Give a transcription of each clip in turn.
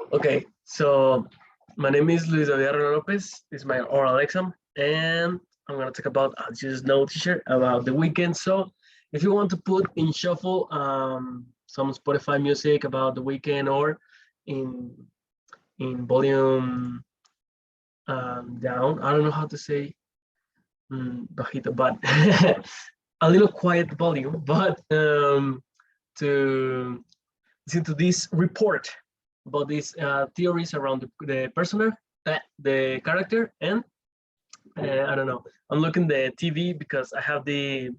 Okay, so my name is Luis David Lopez. This is my oral exam, and I'm gonna talk about just no teacher about the weekend. So, if you want to put in shuffle some Spotify music about the weekend or in volume down, I don't know how to say bajito, but a little quiet volume, but to listen to this report about these theories around the persona, the character, and I don't know. I'm looking the TV because I have the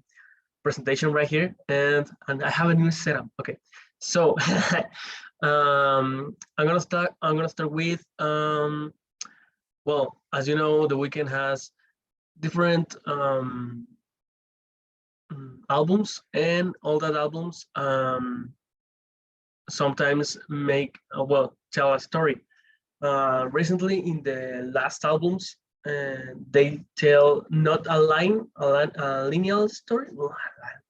presentation right here, and I have a new setup. Okay, so I'm gonna start. I'm gonna start with well, as you know, the weekend has different albums, and all that albums sometimes make well tell a story. Recently, in the last albums, they tell not a line, a linear story. Well,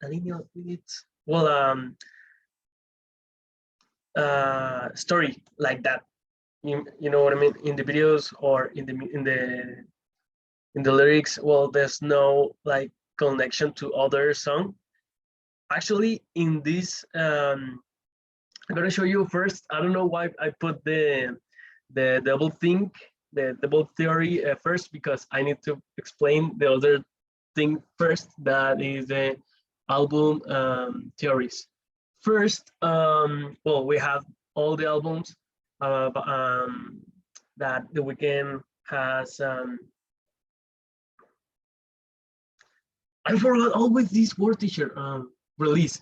a linear, it's well, story like that. You know what I mean? In the videos or in the lyrics, well, there's no like connection to other song. Actually, in this, I'm gonna show you first. I don't know why I put the double think, the double theory first, because I need to explain the other thing first. That is the album theories. First, well, we have all the albums that the weekend has. I forgot always this word teacher release.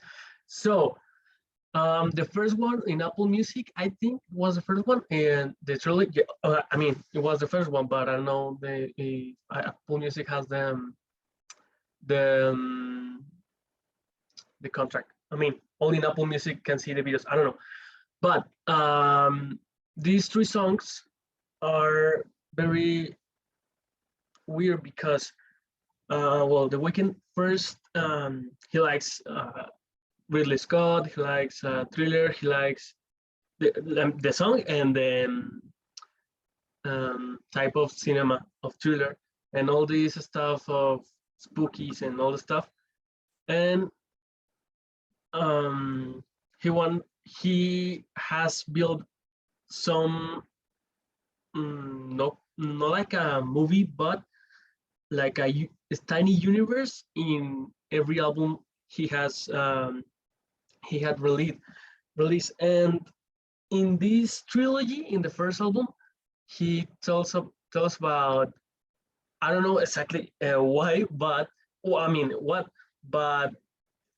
So the first one in Apple Music, I think, was the first one, and the trilogy. I mean, it was the first one, but I don't know the Apple Music has the the contract. I mean, only in Apple Music can see the videos. I don't know, but these three songs are very weird because well, The Weeknd first he likes Ridley Scott, he likes Thriller, he likes the song and the type of cinema of Thriller and all this stuff of spookies and all the stuff. And um, he has built some not like a movie, but like a tiny universe in every album he had released. And in this trilogy, in the first album, he tells about, I don't know exactly why, but well, I mean what, but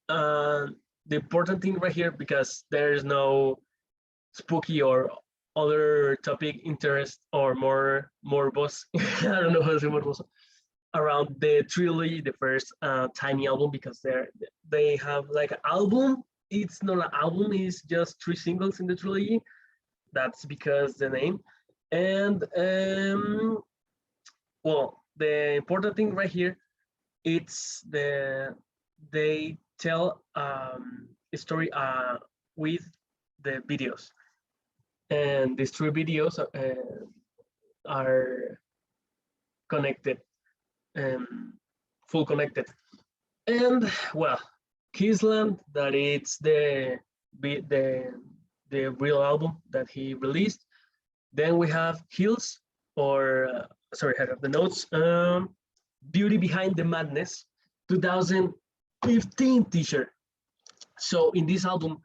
uh, the important thing right here, because there is no spooky or other topic interest or more boss. I don't know how to say more boss around the trilogy, the first tiny album, because they have like an album. It's not an album; it's just three singles in the trilogy. That's because the name. And well, the important thing right here, it's they tell a story with the videos, and these three videos are connected and full connected. And well, Kissland, that it's the the real album that he released. Then we have Hills, or sorry, I have the notes. Beauty Behind the Madness, 2015 T-shirt. So in this album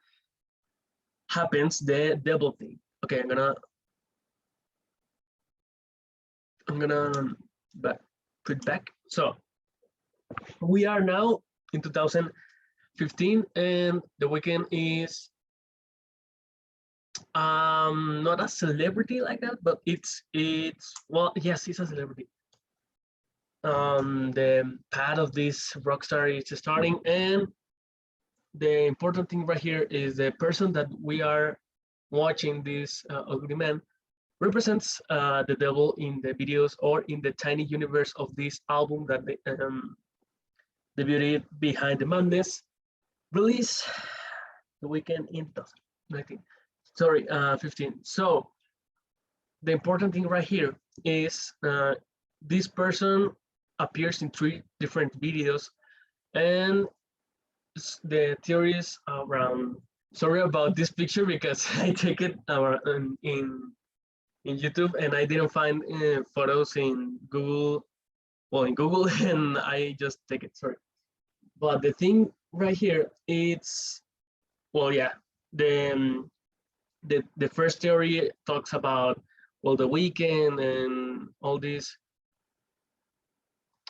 happens the double thing. Okay, I'm gonna back, put back. So we are now in 2015, and The Weeknd is not a celebrity like that, but it's well, yes, he's a celebrity. The path of this rock star is starting, and the important thing right here is the person that we are watching, this ugly man, represents the devil in the videos or in the tiny universe of this album that the beauty behind the madness release The Weeknd in 2019. Sorry, 15. So the important thing right here is this person appears in 3 different videos, and the theories around. Sorry about this picture because I take it in YouTube and I didn't find photos in Google. Well, in Google, and I just take it. Sorry, but the thing right here, it's well, yeah, the the first theory talks about well the weekend and all this.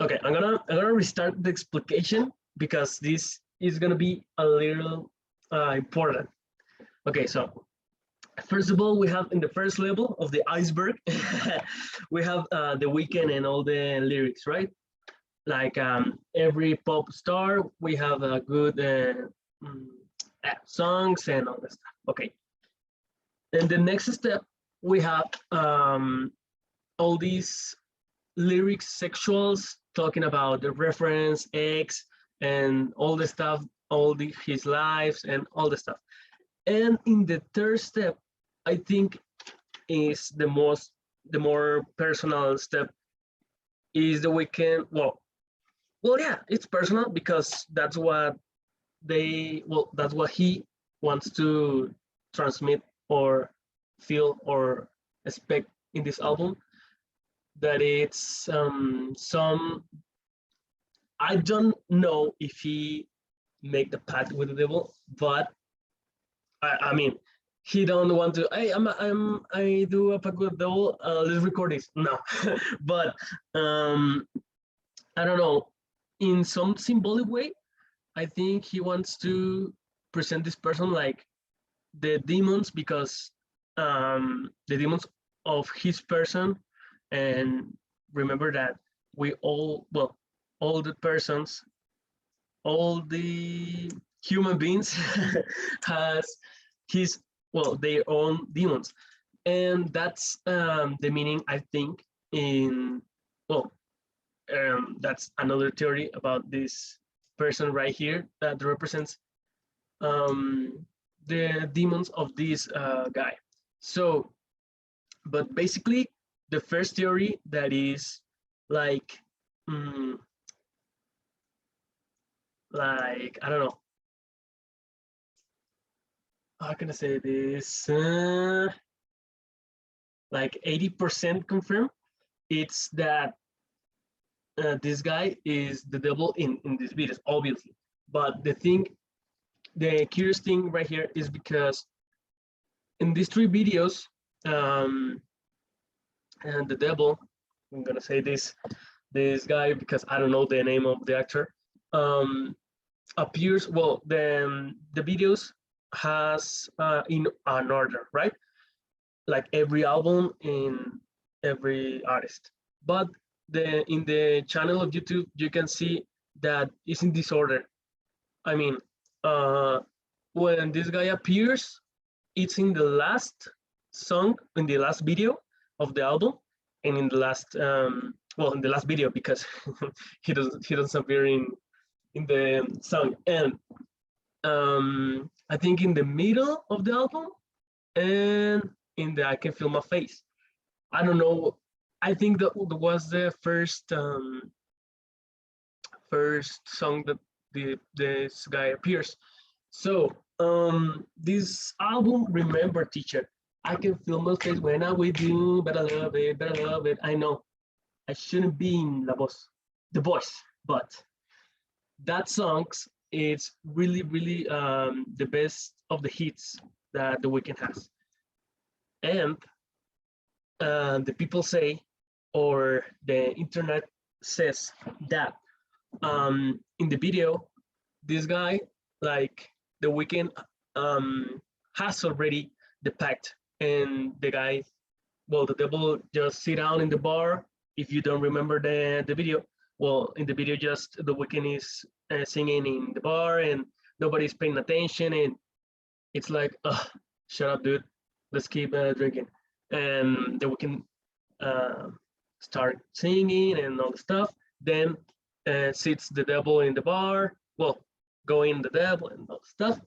Okay, I'm gonna restart the explication because this is gonna be a little important. Okay, so first of all, we have in the first level of the iceberg, we have the weekend and all the lyrics, right? Like every pop star, we have a good mm, songs and all that stuff. Okay, and the next step, we have all these lyrics, sexuals, talking about the reference, X, and all the stuff, his lives and all the stuff. And in the third step, I think is the more personal step is the weekend. Well, yeah, it's personal because that's what he wants to transmit or feel or expect in this album. That it's some. I don't know if he make the pact with the devil, but I mean, he don't want to. Hey, I do a pact with the devil. Let's record this. No, but I don't know. In some symbolic way, I think he wants to present this person like the demons because the demons of his person, and remember that we all well all the persons, all the human beings has his their own demons, and that's the meaning I think in well that's another theory about this person right here that represents um, the demons of this guy. So, but basically, the first theory that is like, mm, like I don't know, how can I say this? Like 80% confirmed. It's that this guy is the devil in these videos, obviously. But the curious thing right here is because in these 3 videos, um, and the devil, I'm gonna say this guy because I don't know the name of the actor, appears well. The videos has in an order, right? Like every album in every artist, but in the channel of YouTube you can see that it's in disorder. I mean, uh, when this guy appears, it's in the last song, in the last video of the album, and in the last in the last video because he doesn't appear in the song, and I think in the middle of the album and in the I Can Feel My Face. I don't know. I think that was the first song that this guy appears. So this album, Remember Teacher, I can feel my face when I'm with you, but I love it, but I love it. I know I shouldn't be in La Voz, the voice, but that song is really, really the best of the hits that The Weeknd has. And the people say, or the internet says that in the video, this guy, like The Weeknd, has already the pact, and the guy, the devil just sit down in the bar. If you don't remember the video, in the video, just The Weeknd is singing in the bar, and nobody's paying attention, and it's like, shut up, dude. Let's keep drinking, and The Weeknd start singing and all the stuff. Then sits the devil in the bar. Going the devil and all the stuff,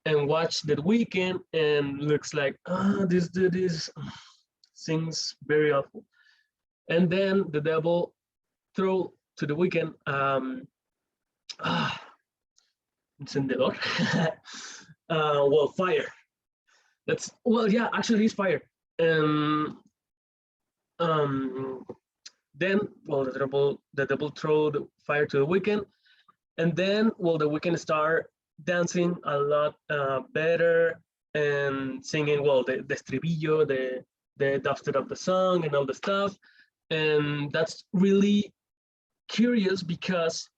and watch The Weeknd, and looks like, this dude is sings very awful. And then the devil throw to the weekend ah, encendedor. Well, fire. That's well, yeah, actually, it's fire. And um, then, well, the devil throw the fire to the weekend, and then, well, the weekend start dancing a lot better and singing, well, the estribillo, the dubstep of the song and all the stuff, and that's really curious because,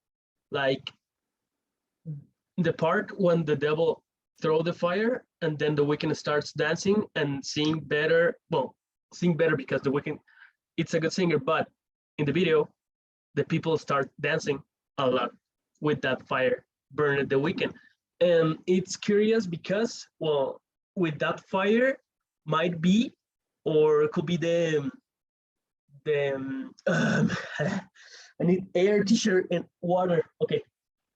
like, the part when the devil throw the fire and then the weekend starts dancing and sing better, well, sing better because the weekend it's a good singer, but in the video the people start dancing a lot with that fire burned the weekend. And it's curious because, well, with that fire might be, or it could be the I need air, t-shirt, and water. Okay.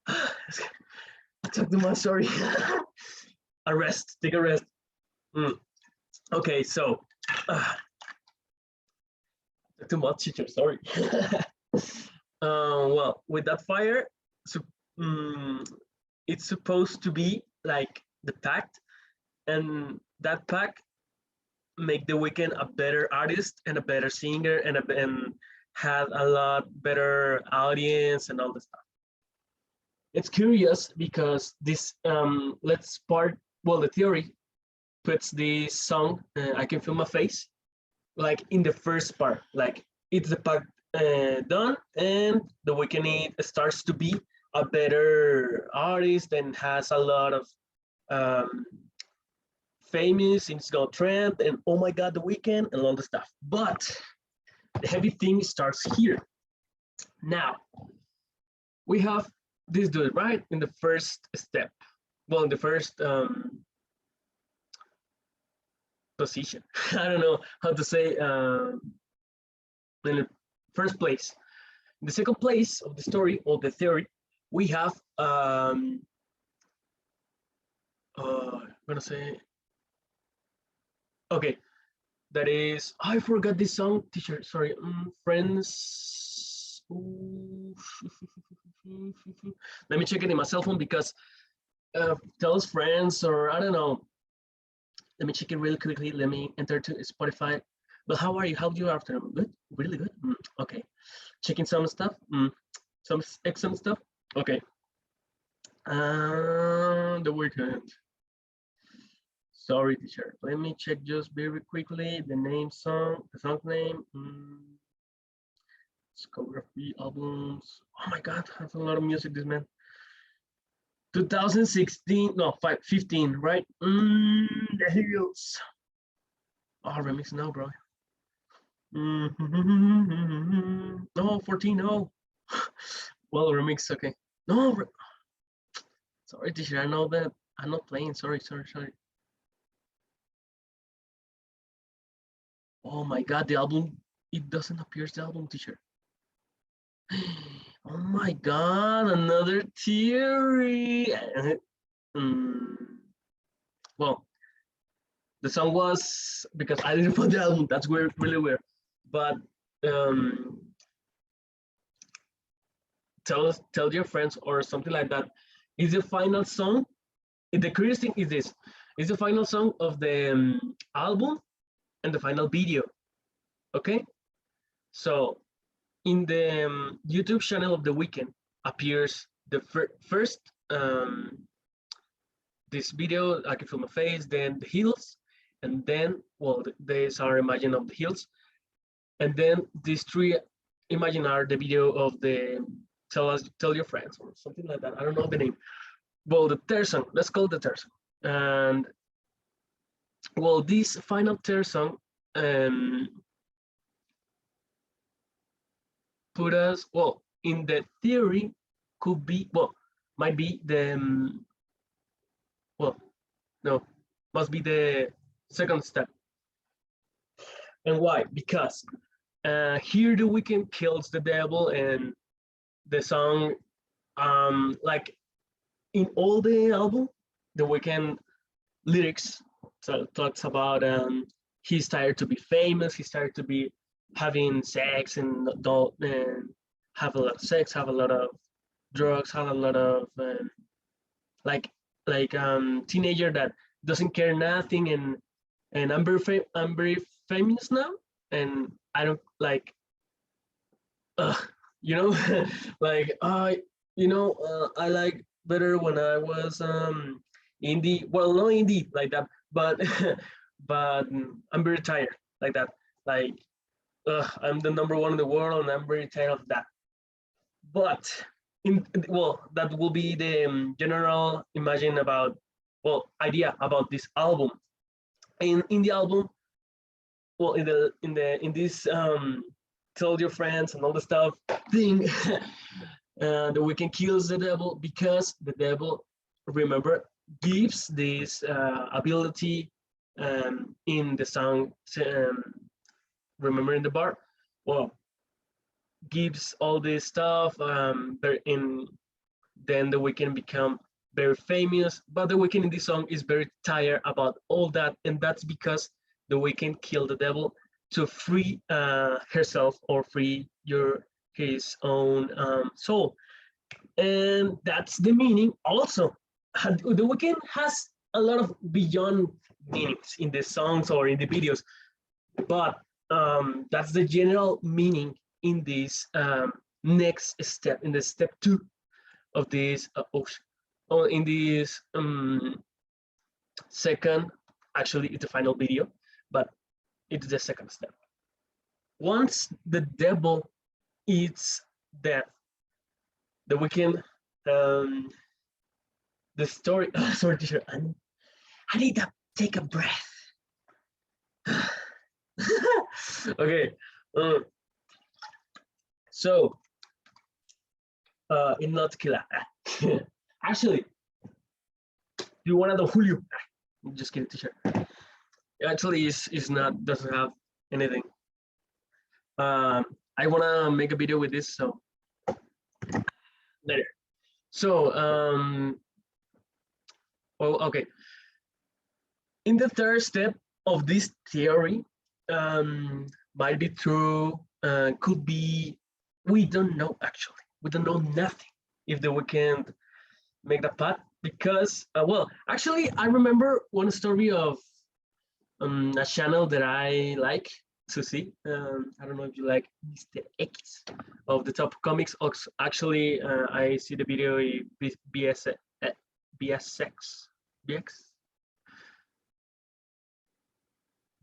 I took too much, sorry. A rest, take a rest. Okay, so too much, teacher, sorry. Well, with that fire, so it's supposed to be like the pact, and that pact make the weekend a better artist and a better singer and had a lot better audience and all the stuff. It's curious because this let's part, well, the theory puts the song I Can Feel My Face like in the first part, like it's the part done and the weekend it starts to be a better artist and has a lot of um, famous and it's got trend and oh my god, the weekend and all the stuff. But the heavy thing starts here. Now we have this dude right in the first step, well, in the first position. I don't know how to say in the first place. In the second place of the story or the theory, we have I'm gonna say, okay, that is, I forgot this song, teacher, sorry, friends. Ooh. Let me check it in my cell phone because tell us friends, or I don't know. Let me check it really quickly. Let me enter to Spotify. But how are you? How do you afternoon? Good, really good. Okay, checking some stuff. Some excellent stuff. Okay. The weekend. Sorry, teacher. Let me check just very quickly the song name. Discography albums. Oh my God, has a lot of music. This man. 2016, no, 15, right? The Heroes. Oh, remix now, bro. No, 14, no. Well, remix, okay. No, sorry, teacher, I know that I'm not playing. Sorry. Oh my God, the album, it doesn't appear the album, teacher. Oh my God, another theory. Well, the song was because I didn't find the album. That's weird, really weird. But tell your friends or something like that. Is the final song? The curious thing is this: is the final song of the album and the final video. Okay, so in the YouTube channel of the weekend appears the first this video. I Can Feel My Face, then the Hills, and then, well, these are Imagine of the Hills, and then these three Imagine are the video of the Tell Your Friends or something like that. I don't know the name. Well, the third song, let's call it the third song. And well, this final third song put us, well, in the theory could be, well, might be the well, no, must be the second step. And why? Because here the weekend kills the devil, and the song, like in all the album, the weekend lyrics talks about he's tired to be famous. He's tired to be having sex and have a lot of sex, have a lot of drugs, have a lot of like teenager that doesn't care nothing, and I'm very famous now, and I don't like uh, you know like I like better when I was indie, well, not indie like that, but but I'm very tired like that, like I'm the number one in the world and I'm very tired of that. But well, that will be the general imagine about, well, idea about this album. In the album, well, in this tell your friends and all the stuff thing, the Weeknd kills the devil because the devil, remember, gives this ability in the song, remember in the bar, well, gives all this stuff, in then the Weeknd become very famous, but the Weeknd in this song is very tired about all that, and that's because the Weeknd killed the devil to free herself, or free his own soul, and that's the meaning. Also, the Weeknd has a lot of beyond meanings in the songs or in the videos, but that's the general meaning in this next step, in the step 2 of this in this second, actually it's the final video, but it's the second step. Once the devil eats death, the Weeknd, the story, sorry teacher, I need to take a breath. Okay, so in North Killa, actually, do you want to know Julio? Just kidding, teacher. Actually, is not, doesn't have anything. I want to make a video with this, so later. So, well, okay. In the third step of this theory, might be true, could be, we don't know actually. We don't know nothing if the Weeknd make that path, because, well, actually, I remember one story of a channel that I like to see. I don't know if you like Mr. X of the Top Comics. Actually, I see the video BS, BSX, BX,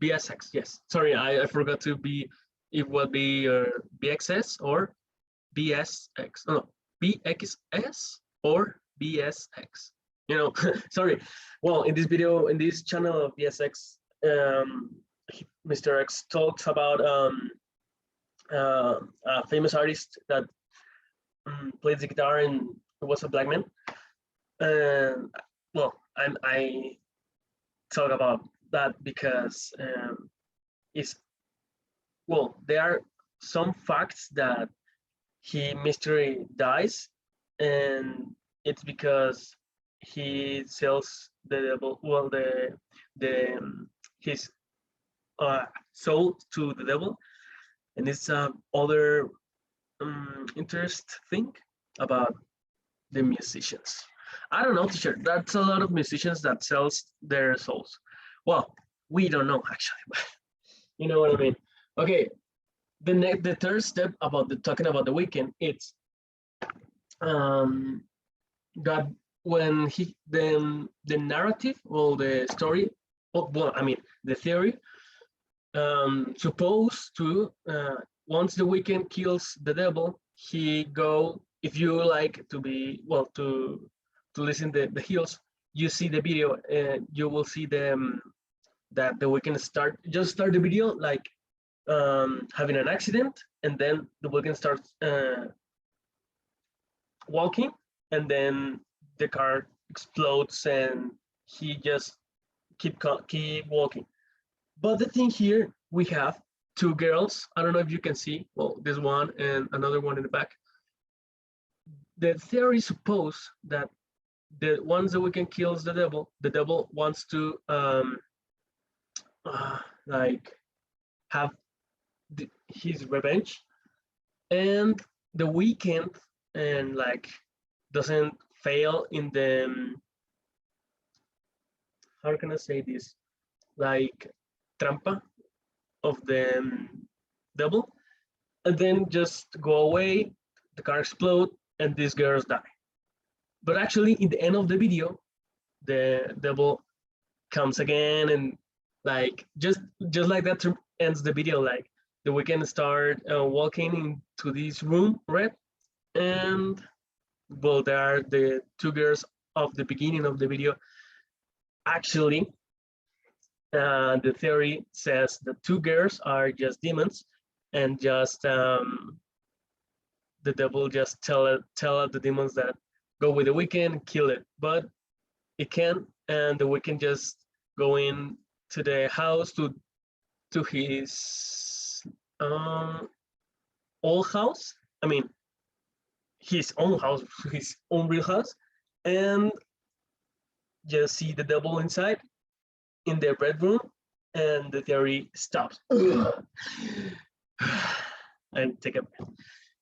BSX. Yes, sorry, I forgot to be. It would be BXS or BSX. Oh, no, BXS or BSX. You know, sorry. Well, in this video, in this channel of BSX, Mr. X talks about a famous artist that plays the guitar and was a black man. And well, I talk about that because it's, well, there are some facts that he mystery dies, and it's because he sells the devil, well, the his soul to the devil, and it's other interest thing about the musicians. I don't know, teacher. That's a lot of musicians that sells their souls. Well, we don't know actually, but you know what I mean. Okay, the third step about the talking about the Weeknd, it's that when he the narrative or the story, well, I mean the theory, supposed to once the Weeknd kills the devil, he go, if you like to be, well, to listen the heels, you see the video, you will see them that the Weeknd start the video like having an accident, and then the Weeknd starts walking, and then the car explodes and he just keep walking. But the thing here, we have two girls. I don't know if you can see, well, this one and another one in the back. The theory suppose that once the Weeknd kills the devil wants to like have his revenge, and the weekend and like doesn't fail in the how can I say this, like trampa of the devil, and then just go away. The car explode and these girls die. But actually, in the end of the video, the devil comes again and like just like that ends the video. Like the weekend start walking into this room, right? And well, there are the two girls of the beginning of the video. Actually, the theory says the two girls are just demons, and just the devil just tell the demons that go with the weekend, kill it, but it can, and the weekend just go in to the house to his old house. I mean, his own house, his own real house, and just see the devil inside in their bedroom, and the theory stops. And take a breath.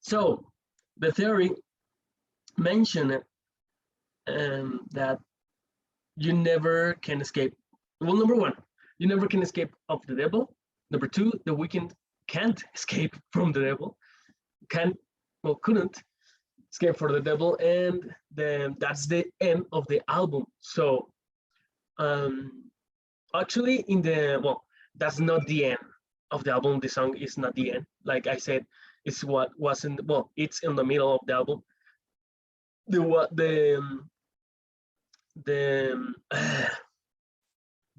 So the theory mentioned that you never can escape. Well, number one, you never can escape of the devil. Number two, the weekend can't escape from the devil. Couldn't escape for the devil, and then that's the end of the album. So actually, that's not the end of the album. The song is not the end. Like I said, it's what wasn't. Well, it's in the middle of the album. The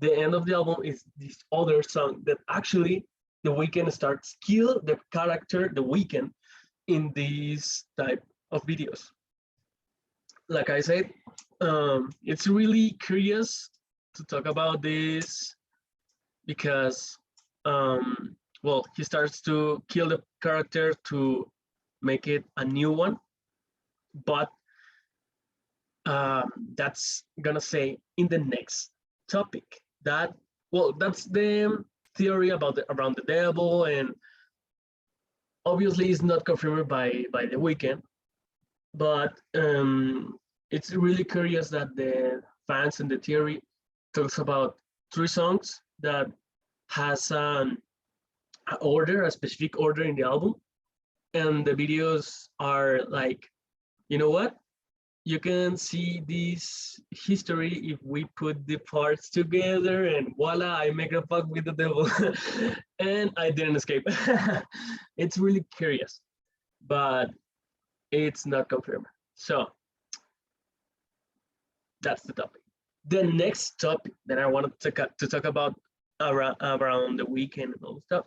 the end of the album is this other song that actually the weekend starts kill the character the weekend in these type of videos. Like I said, it's really curious to talk about this because he starts to kill the character to make it a new one, but that's gonna say in the next topic. That's the theory around the devil, and obviously it's not confirmed by the weekend, but it's really curious that the fans and the theory talks about three songs that has a specific order in the album, and the videos are like, you know what, you can see this history if we put the parts together, and voila, I make a pact with the devil. And I didn't escape. It's really curious, but it's not confirmed. So that's the topic. The next topic that I wanted to talk about around the weekend and all stuff.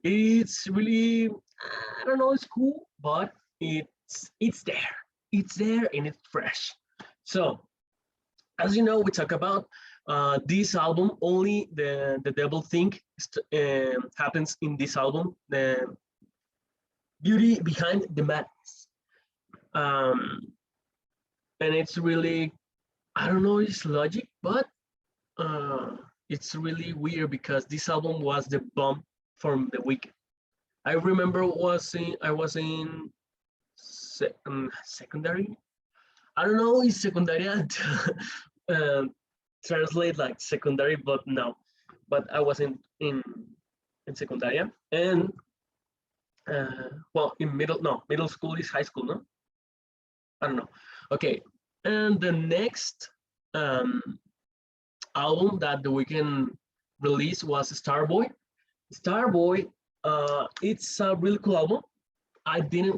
It's really, I don't know, it's cool, but it's there. It's there and it's fresh. So, as you know, we talk about this album. Only the devil thing happens in this album. The beauty behind the madness, and it's really, I don't know, it's logic, but it's really weird because this album was the bomb from the weekend. I remember I was in secondary. I don't know if secundaria translate like secondary, but no. But I was in secundaria, and in middle school is high school, no? I don't know. Okay, and the next album that the weekend released was Starboy. Starboy, it's a really cool album. I didn't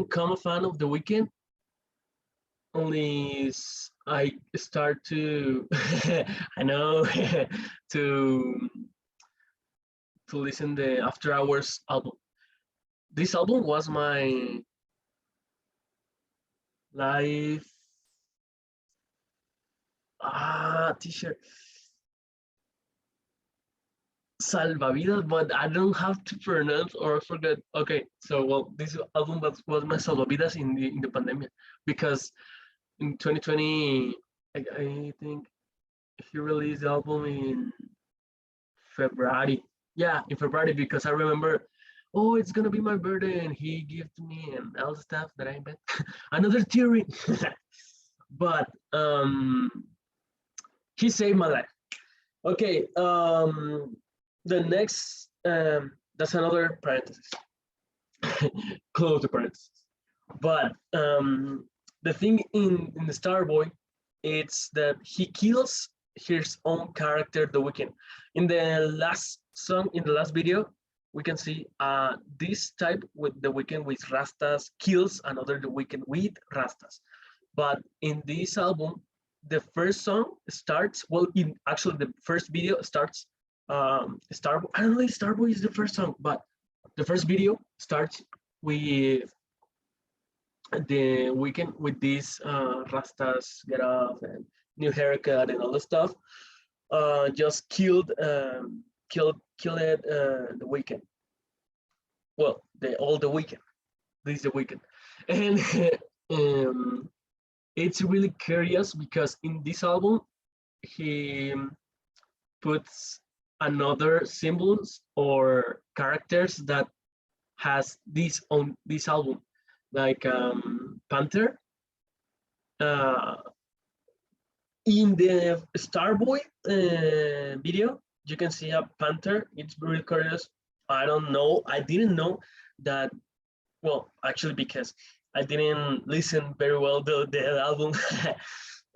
come a fan of the weekend. Only I start to, I know, to listen the After Hours album. This album was my life t-shirt. Salvavidas, but I don't have to pronounce or forget. Okay, so this album was my salvavidas in the pandemic, because in 2020, I think he released the album in February. Yeah, in February because I remember, oh, it's gonna be my birthday, and he gifted me and all the stuff that I bet. Another theory, but he saved my life. Okay, the next that's another parenthesis, close the parenthesis. But the thing in the Starboy, it's that he kills his own character, The Weeknd. In the last song, in the last video, we can see this type with The Weeknd with Rastas kills another The Weeknd with Rastas. But in this album, the first song starts, well, in actually the first video starts, Starboy, I don't know if Starboy is the first song, but the first video starts with The Weeknd with these rastas get off and new haircut and all the stuff. Just killed it, The Weeknd. Well, the all The Weeknd. This is The Weeknd, and um, it's really curious because in this album he puts another symbols or characters that has this on this album, like Panther. Uh, in the Starboy video, you can see a panther. It's really curious. I don't know. I didn't know that. Well, actually, because I didn't listen very well the album,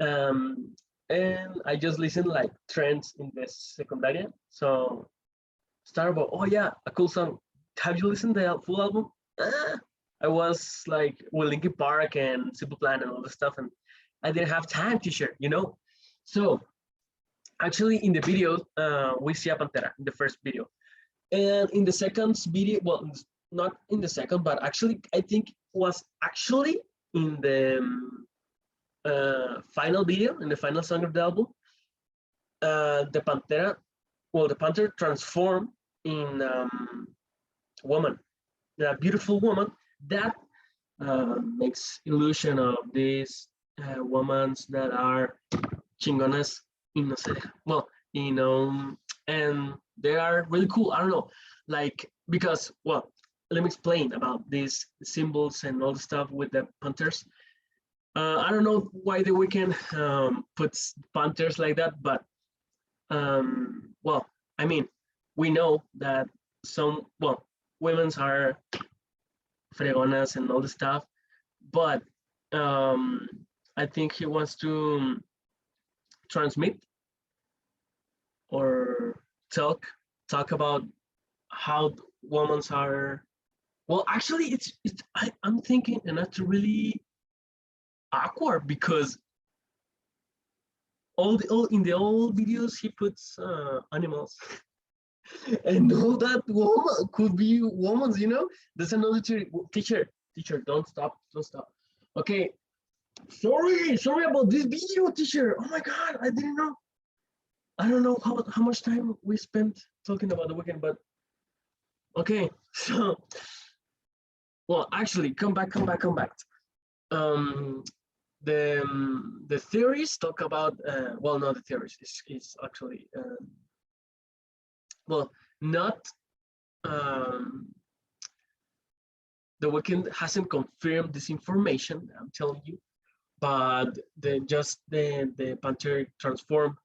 um, and I just listened like trends in the secundaria. So Starboy. Oh yeah, a cool song. Have you listened to the full album? Ah, I was like with Linkin Park and Simple Plan and all the stuff, and I didn't have time to share, you know. So actually, in the video, we see a pantera in the first video, and in the second video, well, not in the second, but actually, I think was actually in the final video, in the final song of the album, the pantera, well, the panther transformed in woman, a beautiful woman that makes illusion of these women that are chingonas in well, you know, and they are really cool. I don't know, like because well, let me explain about these symbols and all the stuff with the panthers. I don't know why The Weeknd puts panthers like that, but well, I mean, we know that some well, women's are fregonas and all the stuff, but um, I think he wants to transmit or talk about how women are. Well, actually, I'm thinking, and that's really awkward because all in the old videos he puts animals, and all that woman could be women. You know, there's another teacher. Don't stop. Okay, sorry about this video, teacher. Oh my god, I didn't know. I don't know how much time we spent talking about The Weeknd, but okay. So, well, actually, come back. Um, the theories talk about well, not the theories. It's actually well, not um, The Weeknd hasn't confirmed this information. I'm telling you, but the panther transformed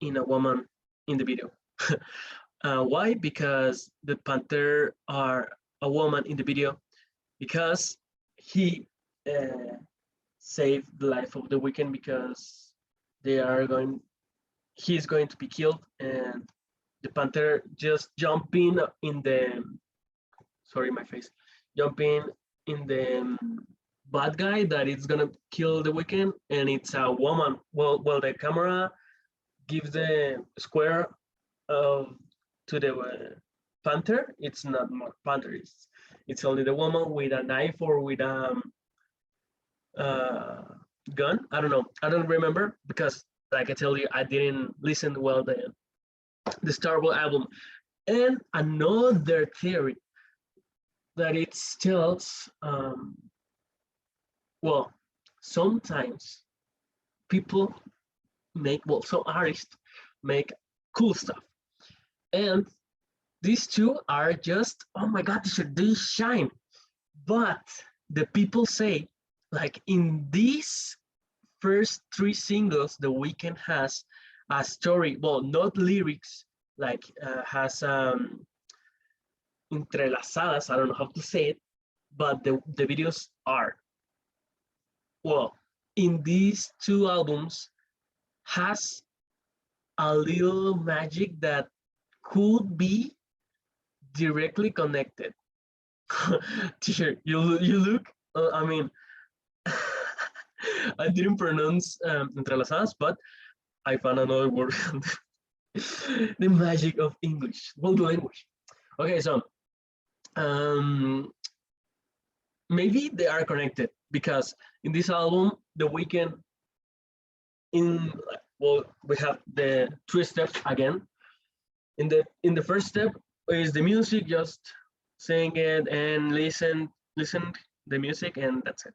in a woman in the video. Why? Because the panther are a woman in the video because he saved the life of The Weeknd because they are going he's going to be killed, and the panther just jumping in the sorry my face jumping in the bad guy that is gonna kill The Weeknd, and it's a woman. Well, the camera gives the square of to the panther. It's not more panther. It's only the woman with a knife or with a uh, gun. I don't know. I don't remember because, like I tell you, I didn't listen well the Starboy album. And another theory that it tells, well, sometimes people make, well, some artists make cool stuff. And these two are just, oh my God, they shine. But the people say, like in these first three singles, The Weeknd has a story, well, not lyrics, like has entrelazadas, I don't know how to say it, but the videos are, well, in these two albums has a little magic that could be directly connected. Teacher, you look, I mean, I didn't pronounce entrelazadas, but I found another word. The magic of English, well, the language. Okay, so um, maybe they are connected because in this album, The Weeknd, in, well, we have the three steps again. In the first step is the music, just sing it and listen the music, and that's it.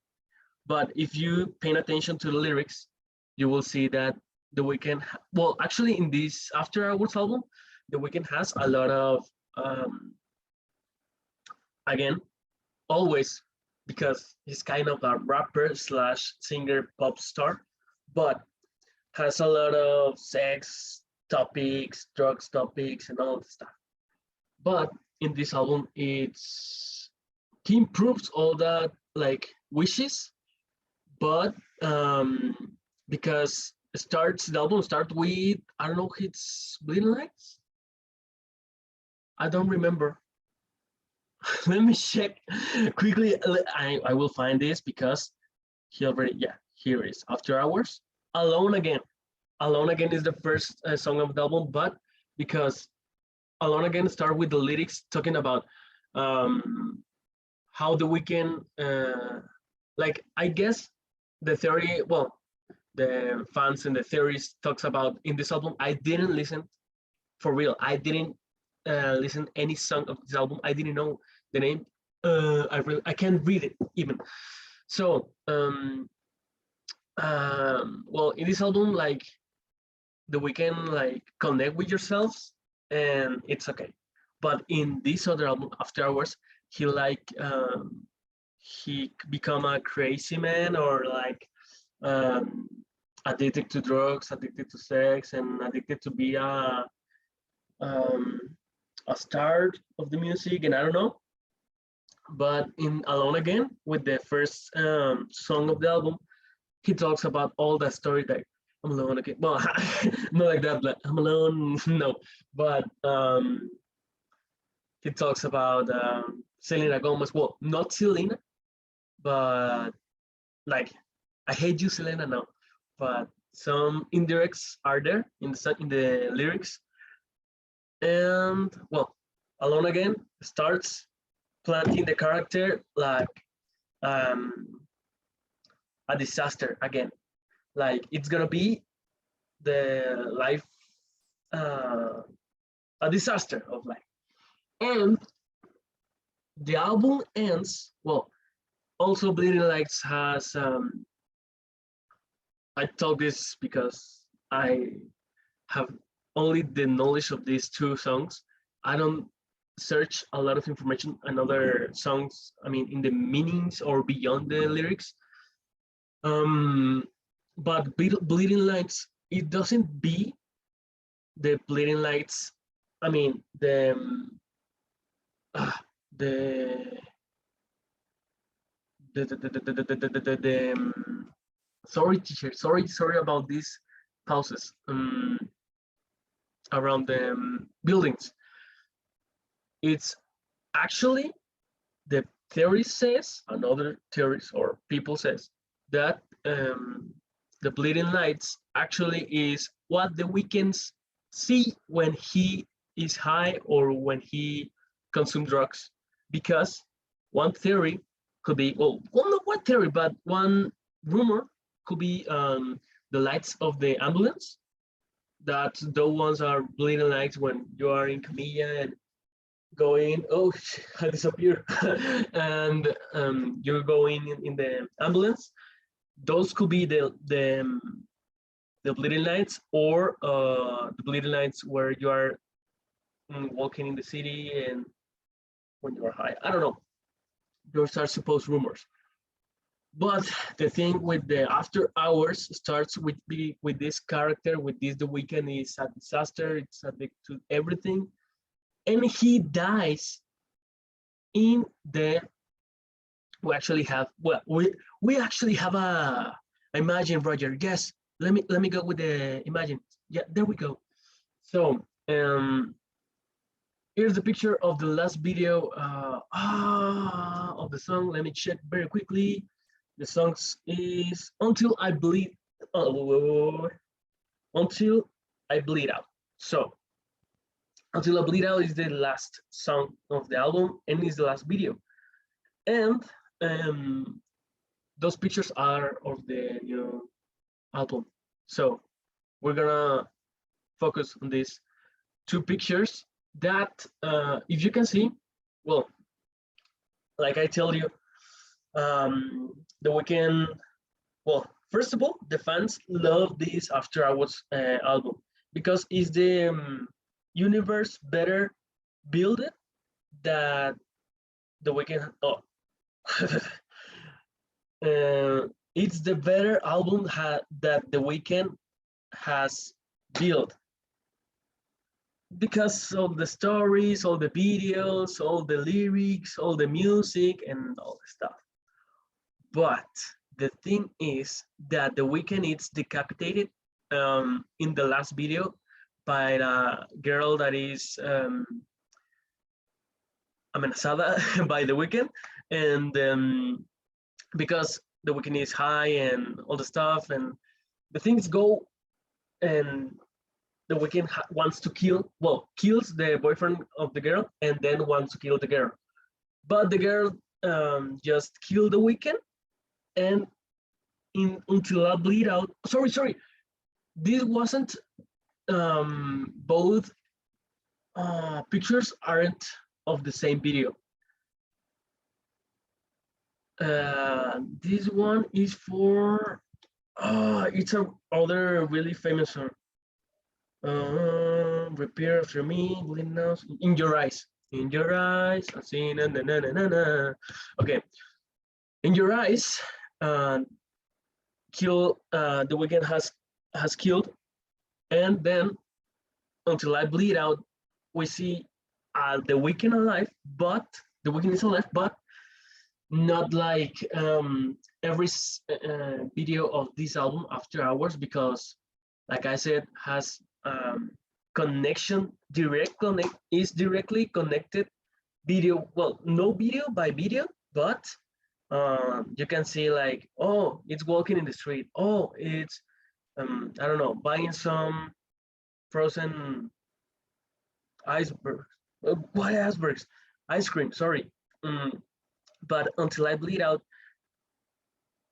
But if you pay attention to the lyrics, you will see that The Weeknd, well, actually, in this After Hours album, The Weeknd has a lot of, again, always, because he's kind of a rapper slash singer pop star, but has a lot of sex topics, drugs topics, and all that stuff. But in this album, it's he improves all that, like, wishes, but because the album starts with, I don't know, it's Bleeding Lights. I don't remember. Let me check quickly. I will find this because he already, yeah, here it is. After Hours, Alone Again. Alone Again is the first song of the album, but because Alone Again start with the lyrics talking about how The Weeknd, like, I guess the theory, well, the fans and the theories talks about in this album. I didn't listen, for real. I didn't listen any song of this album. I didn't know the name. I can't read it even. So well, in this album, like, The Weeknd, like, connect with yourselves, and it's okay. But in this other album, After Hours, he like he become a crazy man, or like um, addicted to drugs, addicted to sex, and addicted to be um, a star of the music, and I don't know. But in Alone Again, with the first song of the album, he talks about all that story, like, I'm alone again. Well, not like that, but I'm alone. No, but he talks about Selena Gomez. Well, not Selena, but like, I hate you, Selena. No, but some indirects are there in the lyrics. And, well, Alone Again starts planting the character like um, a disaster again. Like, it's gonna be the life, uh, a disaster of life. And the album ends, well, also Bleeding Lights has, I told this because I have only the knowledge of these two songs. I don't search a lot of information on other songs, I mean, in the meanings or beyond the lyrics. But Bleeding Lights, it doesn't be the Bleeding Lights, I mean, uh, the sorry, teacher, sorry about these pauses around the buildings. It's actually, the theory says, another theories or people says, that the Bleeding Lights actually is what the Weeknd see when he is high or when he consumes drugs. Because one theory could be, well, not one theory, but one rumor could be the lights of the ambulance, that those ones are bleeding lights when you are in Camilla and going, oh, I disappear, and you're going in the ambulance. Those could be the Bleeding Lights, or the Bleeding Lights where you are walking in the city and when you are high. I don't know. Those are supposed rumors. But the thing with the After Hours starts with this character, with this The Weeknd is a disaster, it's addict to everything, and he dies in the. We actually have we actually have a Imagine, Roger. Yes, let me go with the Imagine. Yeah, there we go. So here's the picture of the last video of the song. Let me check very quickly. The song is Until I Bleed. Oh, Until I Bleed Out. So Until I Bleed Out is the last song of the album and is the last video. And um, those pictures are of the album. So we're gonna focus on these two pictures that, if you can see, well, like I tell you, The Weeknd. Well, first of all, the fans love this After Hours album because it's the universe better built that The Weeknd. Oh, it's the better album that The Weeknd has built because of the stories, all the videos, all the lyrics, all the music, and all the stuff. But the thing is that The Weeknd is decapitated in the last video by a girl that is amenazada by The Weeknd, and because The Weeknd is high and all the stuff, and the things go, and The Weeknd wants to kills the boyfriend of the girl, and then wants to kill the girl. But the girl just killed The Weeknd, and Until I Bleed Out. Sorry, this wasn't both pictures aren't of the same video. This one is for it's a other really famous song. Repair After Me, Bleeding Out, In Your Eyes. In Your Eyes, I see na na na na na. Okay, In Your Eyes, The Weeknd has killed, and then Until I Bleed Out, we see The Weeknd alive, but The Weeknd is alive, but not like every video of this album After Hours, because like I said, has is directly connected video. Well, no video by video, but you can see like, oh, it's walking in the street. Oh, it's I don't know, buying some frozen icebergs. Why icebergs? Ice cream. Sorry. But Until I Bleed Out,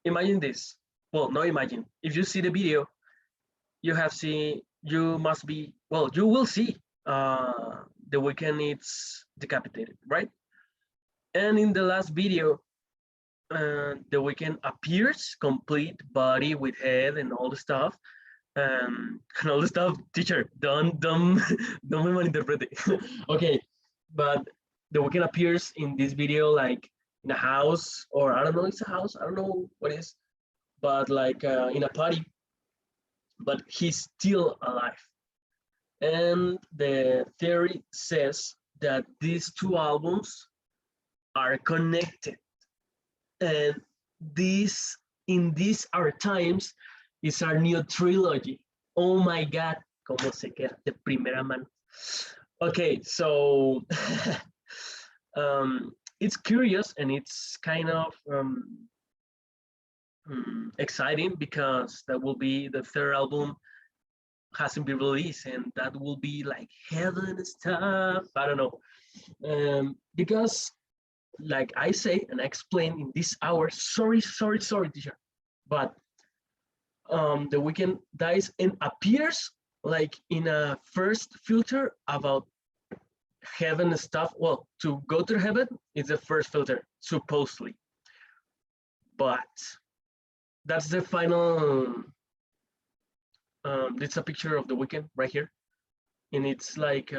imagine this. Well, no, imagine. If you see the video, you will see The Weeknd is decapitated, right? And in the last video, The Weeknd appears complete body with head and all the stuff. And all the stuff, teacher, don't don't malinterpret it. Okay, but The Weeknd appears in this video like in a house, or I don't know, it's a house, I don't know what it is, but like in a party, but he's still alive. And the theory says that these two albums are connected, and this in these our times is our new trilogy. Oh my God, como se queda de primera mano. Okay, so it's curious and it's kind of exciting because that will be the third album hasn't been released, and that will be like heaven stuff. I don't know, because like I say and I explain in this hour. Sorry, teacher, but The Weeknd dies and appears like in a first filter about heaven stuff. Well, to go to heaven is the first filter supposedly, but that's the final It's a picture of The Weeknd right here, and it's like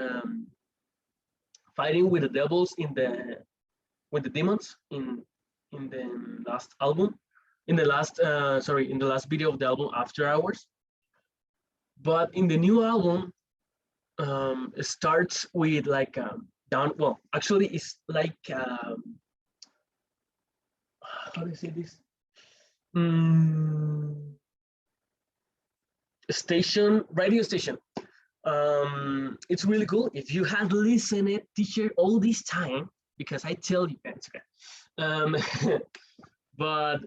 fighting with the devils in the with the demons in the last album, in the last sorry, in the last video of the album After Hours. But in the new album, it starts with like down. Well, actually, it's like how do you say this? Mm, station, radio station. It's really cool. If you had listened it, teacher, all this time, because I tell you, it's okay. Um, but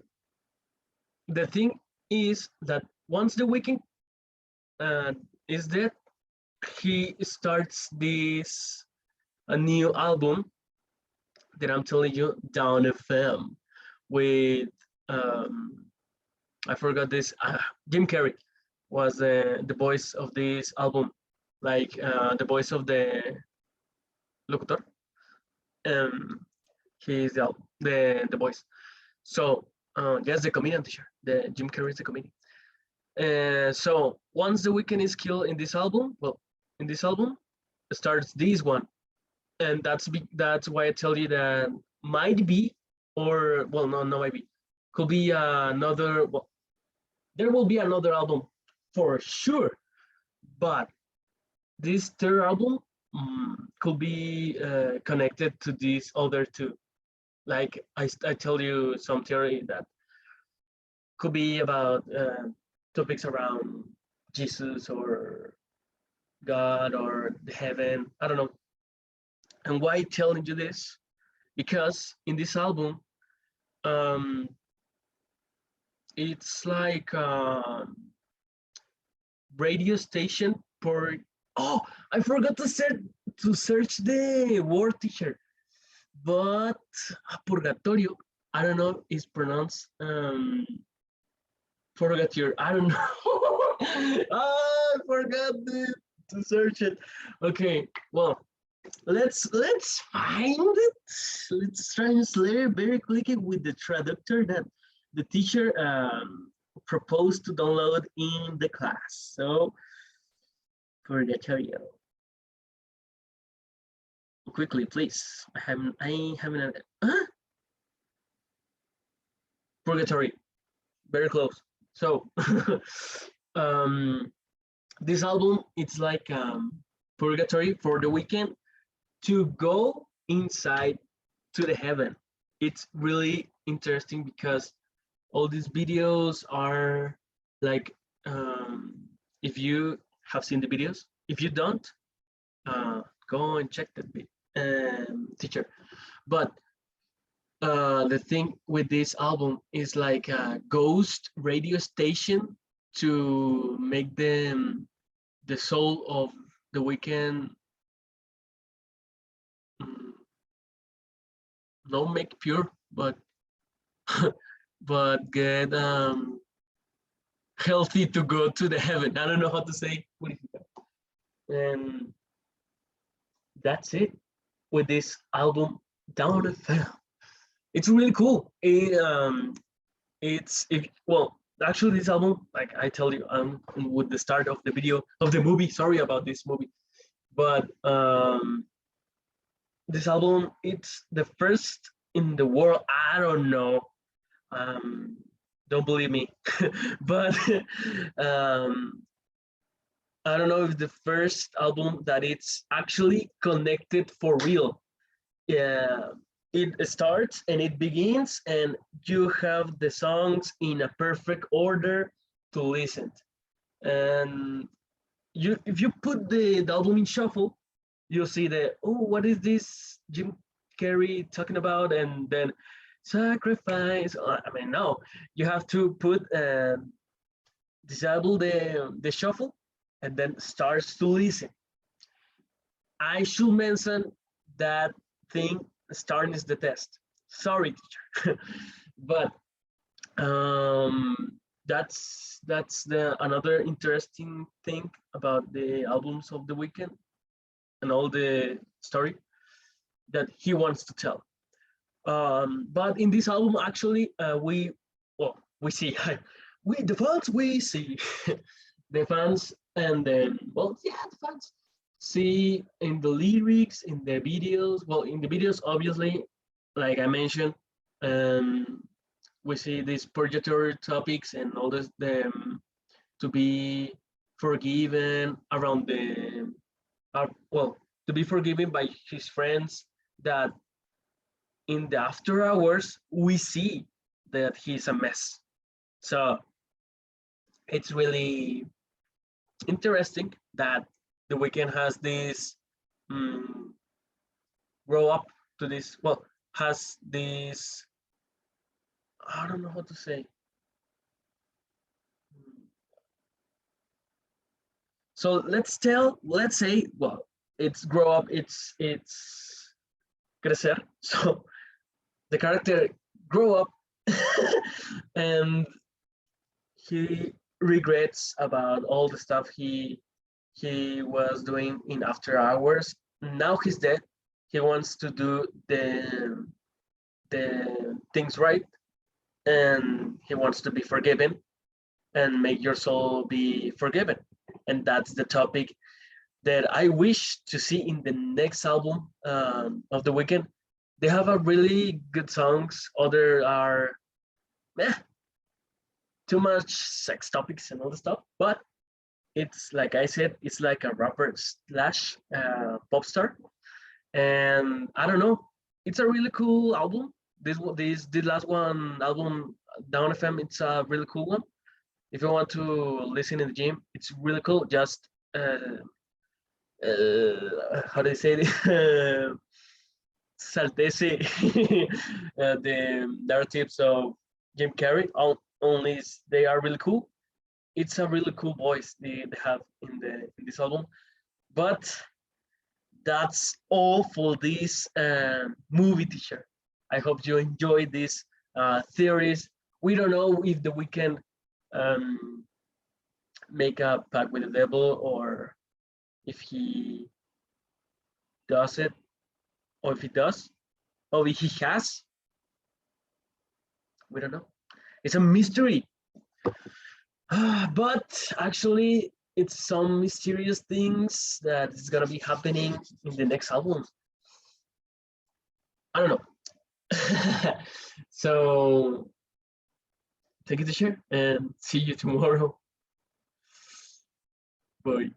the thing is that once The Weeknd uh, is dead, he starts this a new album that I'm telling you, Down FM, with um, I forgot this. Jim Carrey was the voice of this album, like the voice of the locutor. Um, he's the voice. So yes, the comedian teacher, the Jim Carrey is the comedian. So once The Weeknd is killed in this album, well, in this album starts this one, and that's why I tell you that might be, or well, no, might be, could be another. Well, there will be another album for sure, but this third album could be connected to these other two. Like I tell you some theory that could be about topics around Jesus or God or heaven. I don't know. And why telling you this? Because in this album, um, it's like radio station for. Oh, I forgot to search the word teacher, but purgatorio. I don't know. Is pronounced purgatorio. I don't know. I forgot to search it. Okay, well, let's find it. Let's translate very quickly with the traductor that the teacher proposed to download in the class. So purgatorio. Quickly, please. I haven't. Huh? Purgatory. Very close. So um, this album, it's like purgatory for The Weeknd to go inside to the heaven. It's really interesting because all these videos are like if you have seen the videos, if you don't, go and check that teacher. But the thing with this album is like a ghost radio station to make them the soul of The Weeknd mm, not make pure, but but get healthy to go to the heaven. I don't know how to say. And that's it with this album, Down the Fell. It's really cool. It's if well, actually, this album, like I tell you, with the start of the video of the movie. Sorry about this movie, but this album, it's the first in the world. I don't know. Um, don't believe me, but um, I don't know if the first album that it's actually connected for real. Yeah, it starts and it begins, and you have the songs in a perfect order to listen. And you, if you put the album in shuffle, you'll see that, oh, what is this Jim Carrey talking about? And then sacrifice. I mean, no, you have to put disable the shuffle and then starts to listen. I should mention that thing, starting is the test. Sorry, teacher. But um, that's the another interesting thing about the albums of The Weeknd and all the story that he wants to tell. But in this album, actually, we see we the fans we see the fans, and then, well, yeah, the fans see in the lyrics, in the videos, well, in the videos, obviously, like I mentioned, um, we see these purgatory topics and all this, to be forgiven around the, well, to be forgiven by his friends, that in the after hours, we see that he's a mess. So it's really interesting that the weekend has this, um, grow up to this, well, has this, I don't know how to say. So let's say, well, it's grow up, it's crecer. So the character grow up and he regrets about all the stuff he was doing in after hours. Now he's dead. He wants to do the things right, and he wants to be forgiven and make your soul be forgiven. And that's the topic that I wish to see in the next album, of the weekend. They have a really good songs. Other are, eh, too much sex topics and all the stuff. But it's like I said, it's like a rapper slash, pop star, and I don't know. It's a really cool album. The last one album, Down FM. It's a really cool one. If you want to listen in the gym, it's really cool. Just, how do you say it? Saltese the narratives of Jim Carrey. Only they are really cool. It's a really cool voice they have in this album. But that's all for this, movie teacher. I hope you enjoyed this, theories. We don't know if the weekend, um, make a pact with the devil, or if he does it, or if he does, or if he has. We don't know. It's a mystery. But actually, it's some mysterious things that is gonna be happening in the next album. I don't know. So thank you to share, and see you tomorrow. Bye.